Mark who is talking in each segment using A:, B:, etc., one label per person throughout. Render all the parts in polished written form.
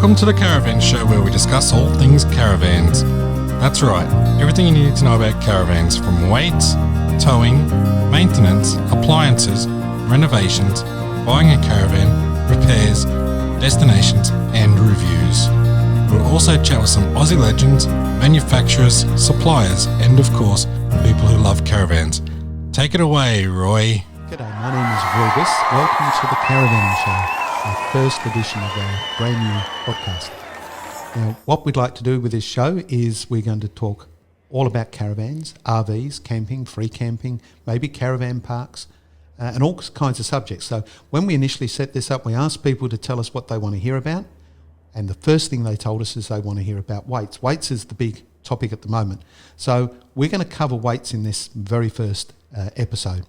A: Welcome to the Caravan Show, where we discuss all things caravans. That's right, everything you need to know about caravans, from weights, towing, maintenance, appliances, renovations, buying a caravan, repairs, destinations and reviews. We'll also chat with some Aussie legends, manufacturers, suppliers and of course, people who love caravans. Take it away, Roy.
B: G'day, my name is Rubus. Welcome to the Caravan Show, our first edition of our brand new podcast. Now, what we'd like to do with this show is we're going to talk all about caravans, RVs, camping, free camping, maybe caravan parks, and all kinds of subjects. So when we initially set this up, we asked people to tell us what they want to hear about. And the first thing they told us is they want to hear about weights. Weights is the big topic at the moment. So we're going to cover weights in this very first episode.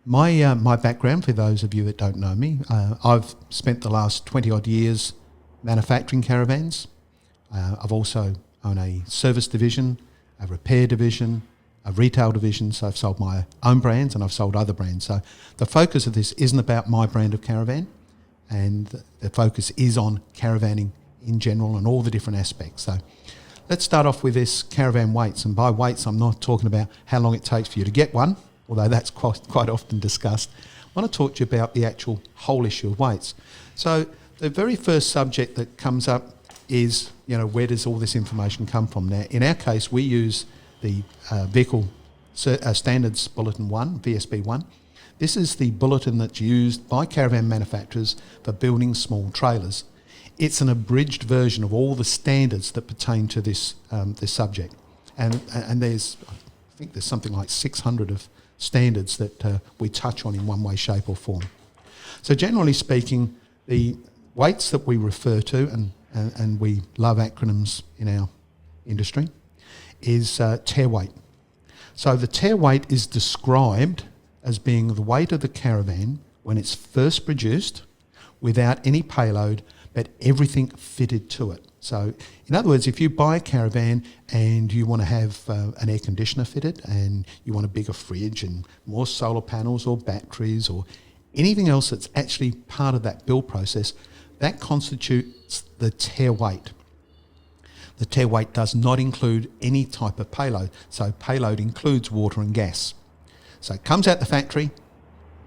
B: My background, for those of you that don't know me, I've spent the last 20 odd years manufacturing caravans. I've also owned a service division, a repair division, a retail division. So I've sold my own brands and I've sold other brands. So the focus of this isn't about my brand of caravan, and the focus is on caravanning in general and all the different aspects. So let's start off with this caravan weights. And by weights, I'm not talking about how long it takes for you to get one, although that's quite often discussed. I want to talk to you about the actual whole issue of weights. So the very first subject that comes up is, where does all this information come from? Now, in our case, we use the Vehicle Standards Bulletin 1, VSB 1. This is the bulletin that's used by caravan manufacturers for building small trailers. It's an abridged version of all the standards that pertain to this subject. And there's, I think there's something like 600 of standards that we touch on in one way, shape or form. So generally speaking, the weights that we refer to, and we love acronyms in our industry, is tear weight. So the tear weight is described as being the weight of the caravan when it's first produced without any payload, but everything fitted to it. So in other words, if you buy a caravan and you want to have an air conditioner fitted and you want a bigger fridge and more solar panels or batteries or anything else that's actually part of that build process, that constitutes the tear weight. The tear weight does not include any type of payload. So payload includes water and gas. So it comes out the factory,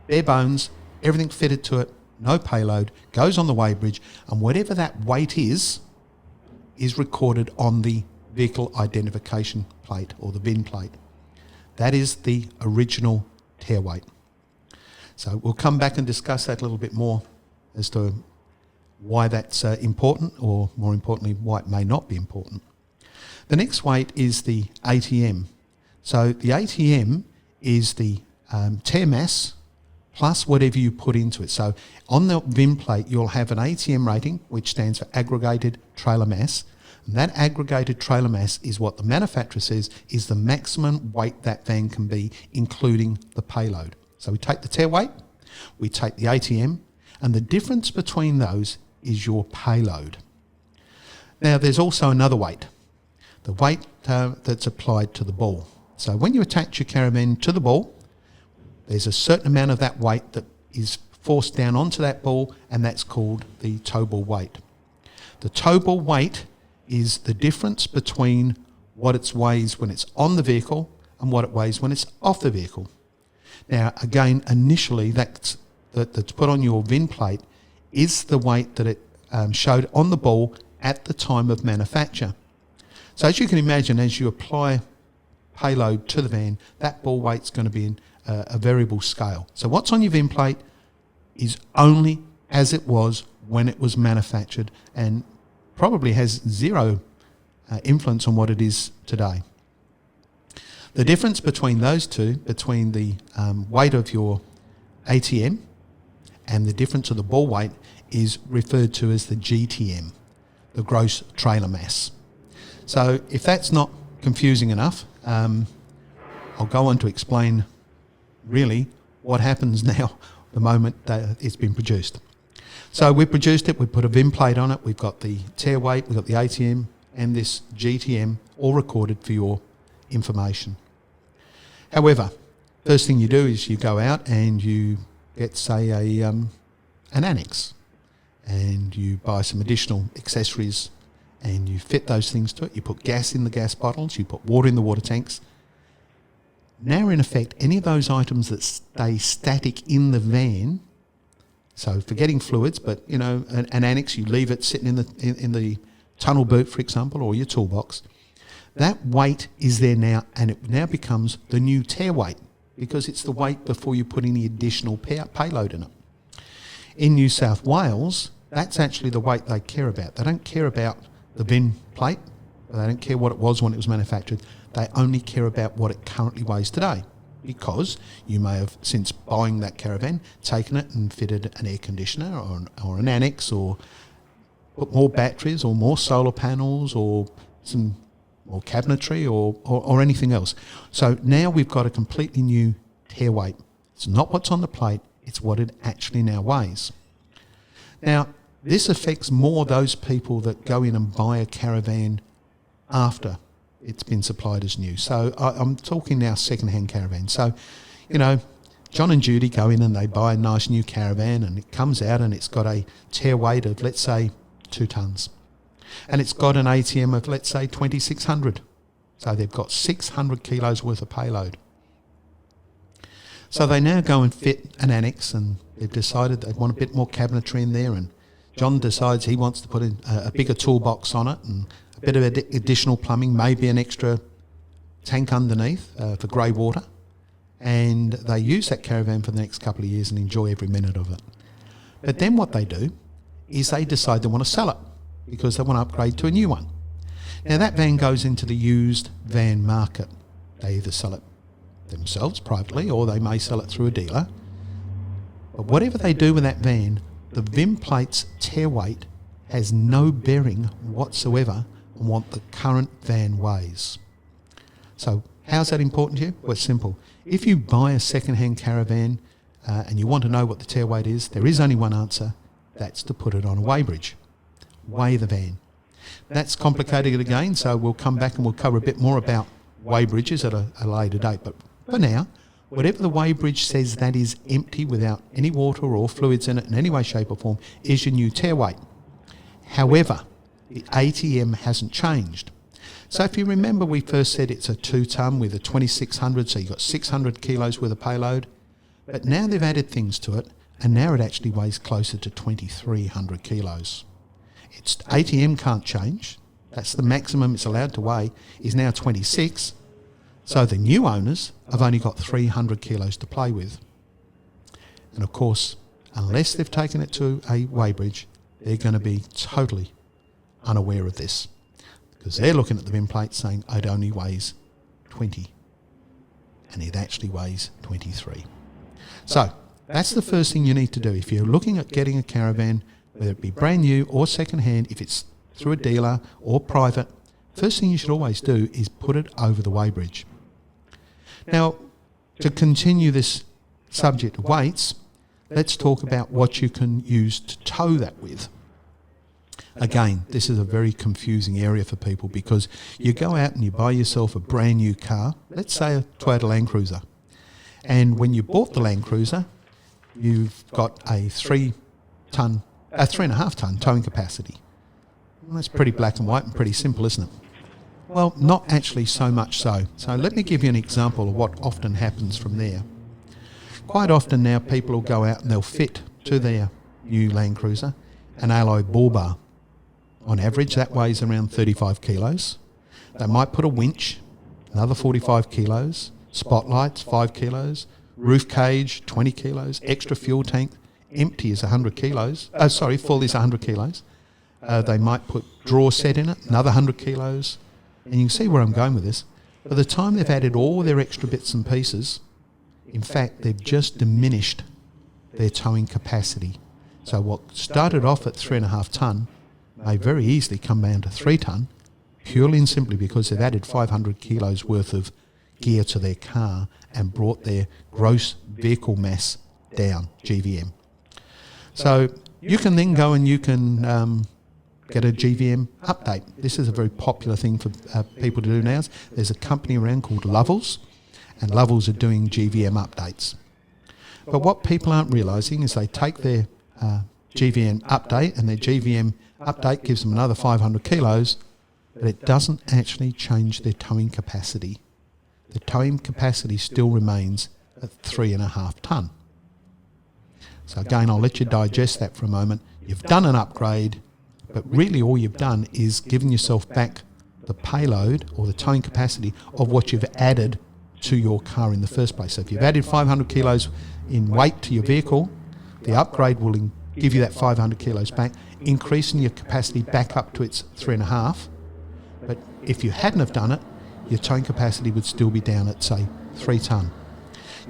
B: bare bones, everything fitted to it, no payload, goes on the weighbridge, and whatever that weight is recorded on the vehicle identification plate or the VIN plate. That is the original tear weight. So we'll come back and discuss that a little bit more as to why that's important, or more importantly, why it may not be important. The next weight is the ATM. So the ATM is the tear mass plus whatever you put into it. So on the VIN plate, you'll have an ATM rating, which stands for aggregated trailer mass. And that aggregated trailer mass is what the manufacturer says is the maximum weight that van can be, including the payload. So we take the tear weight, we take the ATM, and the difference between those is your payload. Now, there's also another weight, the weight that's applied to the ball. So when you attach your caravan to the ball, there's a certain amount of that weight that is forced down onto that ball, and that's called the tow ball weight. The tow ball weight is the difference between what it weighs when it's on the vehicle and what it weighs when it's off the vehicle. Now, again, initially that's put on your VIN plate is the weight that it showed on the ball at the time of manufacture. So as you can imagine, as you apply payload to the van, that ball weight's going to be in a variable scale. So what's on your VIN plate is only as it was when it was manufactured, and probably has zero influence on what it is today. The difference between those two, between the weight of your ATM and the difference of the ball weight, is referred to as the GTM, the gross trailer mass. So if that's not confusing enough, I'll go on to explain really what happens now the moment that it's been produced. So we produced it, we put a VIN plate on it, we've got the tear weight, we've got the ATM and this GTM all recorded for your information. However, first thing you do is you go out and you get, say, an annex. and you buy some additional accessories and you fit those things to it. You put gas in the gas bottles, you put water in the water tanks. Now, in effect, any of those items that stay static in the van, so forgetting fluids, but, you know, an annex, you leave it sitting in the tunnel boot, for example, or your toolbox, that weight is there now, and it now becomes the new tear weight, because it's the weight before you put any additional payload in it. In New South Wales, that's actually the weight they care about. They don't care about the bin plate. They don't care what it was when it was manufactured. They only care about what it currently weighs today, because you may have, since buying that caravan, taken it and fitted an air conditioner or an annex, or put more batteries or more solar panels or some more cabinetry or anything else. So now we've got a completely new tear weight. It's not what's on the plate, it's what it actually now weighs. Now, this affects more those people that go in and buy a caravan after it's been supplied as new. So I'm talking now second-hand caravan. So, you know, John and Judy go in and they buy a nice new caravan, and it comes out and it's got a tear weight of, let's say, 2 tonnes. And it's got an ATM of, let's say, 2,600. So they've got 600 kilos worth of payload. So they now go and fit an annex, and they've decided they want a bit more cabinetry in there, and John decides he wants to put in a bigger toolbox on it and a bit of additional plumbing, maybe an extra tank underneath for grey water. And they use that caravan for the next couple of years and enjoy every minute of it. But then what they do is they decide they want to sell it because they want to upgrade to a new one. Now that van goes into the used van market. They either sell it themselves privately, or they may sell it through a dealer. But whatever they do with that van, the VIN plate's tear weight has no bearing whatsoever on what the current van weighs. So how's that important to you? Well, it's simple. If you buy a second-hand caravan and you want to know what the tear weight is, there is only one answer. That's to put it on a weighbridge. Weigh the van. That's complicated again, so we'll come back and we'll cover a bit more about weighbridges at a later date. But for now, whatever the weighbridge says that is empty without any water or fluids in it in any way, shape or form is your new tear weight. However, the ATM hasn't changed. So if you remember, we first said it's a 2 tonne with a 2,600, so you've got 600 kilos worth of payload. But now they've added things to it, and now it actually weighs closer to 2,300 kilos. Its ATM can't change. That's the maximum it's allowed to weigh, is now 26. So the new owners have only got 300 kilos to play with. And of course, unless they've taken it to a weighbridge, they're going to be totally unaware of this, because they're looking at the VIN plate saying it only weighs 20, and it actually weighs 23. So that's the first thing you need to do. If you're looking at getting a caravan, whether it be brand new or second hand, if it's through a dealer or private, first thing you should always do is put it over the weighbridge. Now, to continue this subject of weights, let's talk about what you can use to tow that with. Again, this is a very confusing area for people, because you go out and you buy yourself a brand new car, let's say a Toyota Land Cruiser. And when you bought the Land Cruiser, you've got a 3.5 tonne towing capacity. Well, that's pretty black and white and pretty simple, isn't it? Well, not actually so much so. So let me give you an example of what often happens from there. Quite often now people will go out and they'll fit to their new Land Cruiser an alloy bull bar. On average, that weighs around 35 kilos. They might put a winch, another 45 kilos, spotlights, 5 kilos, roof cage, 20 kilos, extra fuel tank, empty is 100 kilos. Full is 100 kilos. They might put drawer set in it, another 100 kilos. And you can see where I'm going with this. By the time they've added all their extra bits and pieces, in fact, they've just diminished their towing capacity. So what started off at 3.5 tonne may very easily come down to 3 tonne, purely and simply because they've added 500 kilos worth of gear to their car and brought their gross vehicle mass down, GVM. So you can then go and you can get a GVM update. This is a very popular thing for people to do now. There's a company around called Lovells, and Lovells are doing GVM updates. But what people aren't realising is they take their GVM update, and their GVM update gives them another 500 kilos, but it doesn't actually change their towing capacity. The towing capacity still remains at 3.5 tonne. So again, I'll let you digest that for a moment. You've done an upgrade, but really all you've done is given yourself back the payload or the towing capacity of what you've added to your car in the first place. So if you've added 500 kilos in weight to your vehicle, the upgrade will give you that 500 kilos back, increasing your capacity back up to its 3.5. But if you hadn't have done it, your towing capacity would still be down at, say, 3 tonne.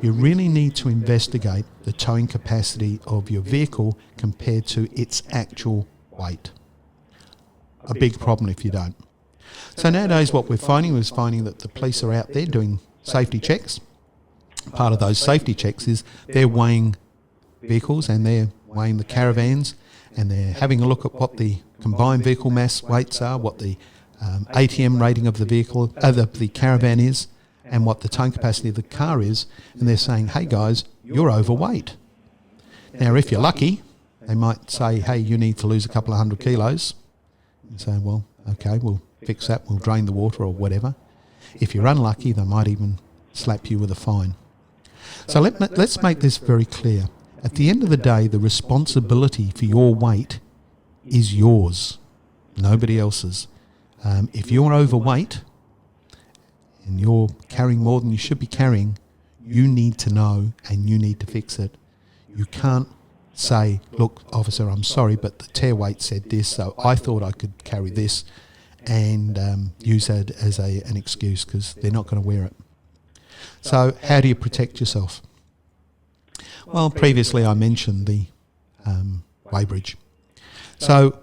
B: You really need to investigate the towing capacity of your vehicle compared to its actual weight. A big problem if you don't. So nowadays what we're finding that the police are out there doing safety checks. Part of those safety checks is they're weighing vehicles and they're weighing the caravans, and they're having a look at what the combined vehicle mass weights are, what the ATM rating of the vehicle, the caravan is, and what the towing capacity of the car is, and they're saying, hey guys, you're overweight. Now if you're lucky, they might say, hey, you need to lose a couple of 100 kilos. And say, well, okay, we'll fix that, we'll drain the water or whatever. If you're unlucky, they might even slap you with a fine. So let's make this very clear. At the end of the day, the responsibility for your weight is yours, nobody else's. If you're overweight and you're carrying more than you should be carrying, you need to know and you need to fix it. You can't say, look, officer, I'm sorry, but the tear weight said this, so I thought I could carry this, and use that as an excuse, because they're not going to wear it. So how do you protect yourself? Well, previously I mentioned the weighbridge. So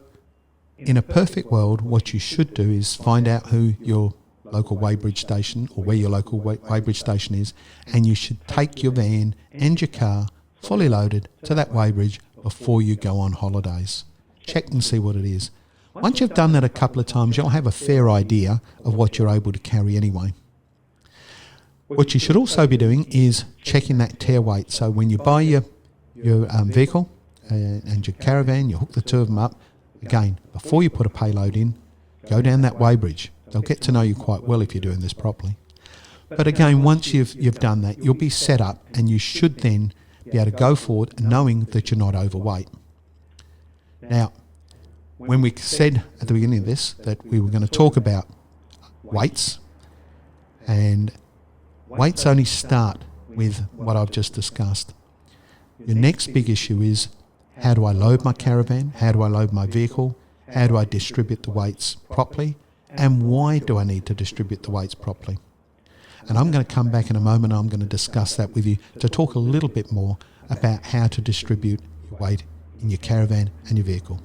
B: in a perfect world, what you should do is find out who your local weighbridge station or where your local weighbridge station is, and you should take your van and your car fully loaded to that weighbridge before you go on holidays. Check and see what it is. Once you've done that a couple of times, you'll have a fair idea of what you're able to carry anyway. What you should also be doing is checking that tear weight. So when you buy your vehicle and your caravan, you hook the two of them up. Again, before you put a payload in, go down that weighbridge. They'll get to know you quite well if you're doing this properly. But again, once you've done that, you'll be set up, and you should then be able to go forward knowing that you're not overweight. Now, when we said at the beginning of this that we were going to talk about weights, and weights only start with what I've just discussed. Your next big issue is, how do I load my caravan? How do I load my vehicle? How do I distribute the weights properly? And why do I need to distribute the weights properly? And I'm going to come back in a moment. I'm going to discuss that with you to talk a little bit more about how to distribute your weight in your caravan and your vehicle.